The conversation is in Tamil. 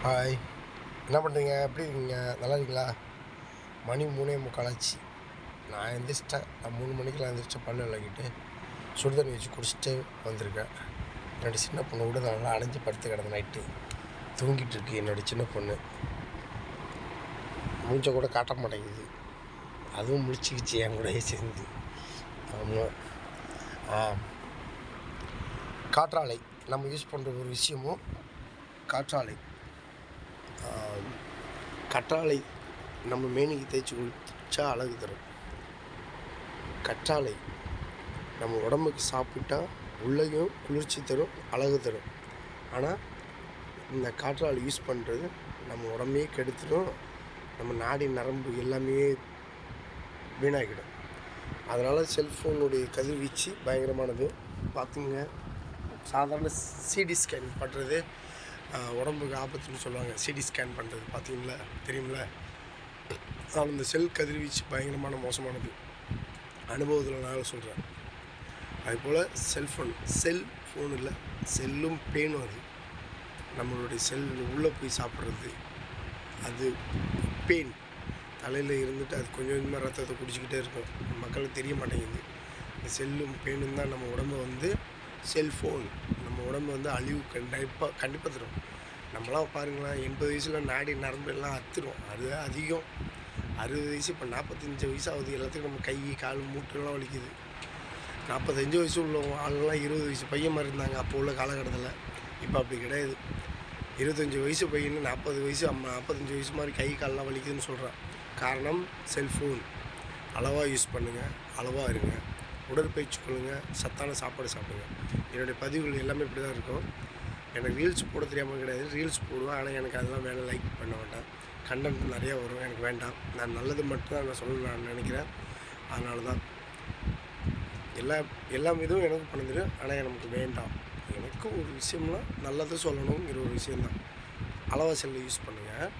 ஹாய், என்ன பண்ணுறீங்க? எப்படி இருக்கீங்க? நல்லா இருக்கீங்களா? மணி 3:45 ஆச்சு. நான் எந்திரிச்சிட்டேன். நான் 3 மணிக்கெலாம் எந்திரிச்சு பல்லு விளக்கிட்டு சுடு தண்ணி வச்சு குடிச்சிட்டு வந்திருக்கேன். என்னோடய சின்ன பொண்ணு கூட நல்லா அடைஞ்சு படுத்து கிடந்த நைட்டு தூங்கிட்டு இருக்கு. என்னோடய சின்ன பொண்ணு மூஞ்ச கூட காட்ட மாட்டேங்குது. அதுவும் முழிச்சிக்கிச்சு என் கூடயே சேர்ந்து. ஆமாம். காற்றாலை நம்ம யூஸ் பண்ணுற ஒரு விஷயமும் காற்றாலை கற்றாழை நம்ம மேனிக்கு தேய்ச்சி குளிச்சா அழகு தரும். கற்றாழை நம்ம உடம்புக்கு சாப்பிட்டா உள்ளேயும் குளிர்ச்சி தரும், அழகு தரும். ஆனால் இந்த காற்றாழை யூஸ் பண்ணுறது நம்ம உடம்பையே கெடுத்துடும், நம்ம நாடி நரம்பு எல்லாமே வீணாகிடும். அதனால் செல்ஃபோனுடைய கதிர்வீச்சு பயங்கரமானது. பார்த்துங்க, சாதாரண சிடி ஸ்கேன் பண்ணுறது உடம்புக்கு ஆபத்துன்னு சொல்லுவாங்க. சிடி ஸ்கேன் பண்ணுறது பார்த்தீங்களா, தெரியுங்களா? ஆனால் இந்த செல் கதிர்வீச்சு பயங்கரமான மோசமானது. அனுபவத்தில் நான் சொல்கிறேன். அதுபோல் செல்ஃபோன் இல்லை, செல்லும் பேனும். அது நம்மளுடைய செல் உள்ளே போய் சாப்பிட்றது, அது பேன் தலையில் இருந்துட்டு அது கொஞ்சம் கொஞ்சமாக ரத்தத்தை குடிச்சிக்கிட்டே இருக்கும். மக்களுக்கு தெரிய மாட்டேங்குது. இந்த செல்லும் பேனும் தான் நம்ம உடம்பை செல்ஃபோன் நம்ம உடம்பு அழிவு கண்டிப்பாக தரும். நம்மளாம் பாருங்களேன், 80 வயசில் நாடி நரம்பு எல்லாம் அத்துரும். அது அதிகம். 60 வயசு, இப்போ 45 வயசு ஆகுது. எல்லாத்துக்கும் நம்ம கை கால் மூட்டெல்லாம் வலிக்குது. 45 வயசு உள்ள ஆளுங்களாம் 20 வயசு பையன் மாதிரி இருந்தாங்க அப்போ உள்ள காலகட்டத்தில். இப்போ அப்படி கிடையாது. 25 வயசு பையன் 40 வயசு 45 வயசு மாதிரி கை காலெலாம் வலிக்குதுன்னு சொல்கிறான். காரணம் செல்ஃபோன். அளவாக யூஸ் பண்ணுங்கள், அளவாக இருங்க, உடற்பயிற்சி கொள்ளுங்கள், சத்தான சாப்பாடு சாப்பிடுங்க. என்னுடைய பதிவுகள் எல்லாமே இப்படி தான் இருக்கும். எனக்கு ரீல்ஸ் போட தெரியாமல் கிடையாது. ரீல்ஸ் போடுவேன், ஆனால் எனக்கு அதெல்லாம் வேலை லைக் பண்ண வேண்டாம். கண்டென்ட் நிறையா வரும், எனக்கு வேண்டாம். நான் நல்லது மட்டும்தான் நான் சொல்லணும்னு நான் நினைக்கிறேன். அதனால தான் எல்லா இதுவும் எனக்கு பண்ண தெரியும், ஆனால் எனக்கு வேண்டாம். எனக்கு ஒரு விஷயம்லாம் நல்லது சொல்லணுங்கிற ஒரு விஷயந்தான். அளவாக செல்லை யூஸ் பண்ணுங்கள்.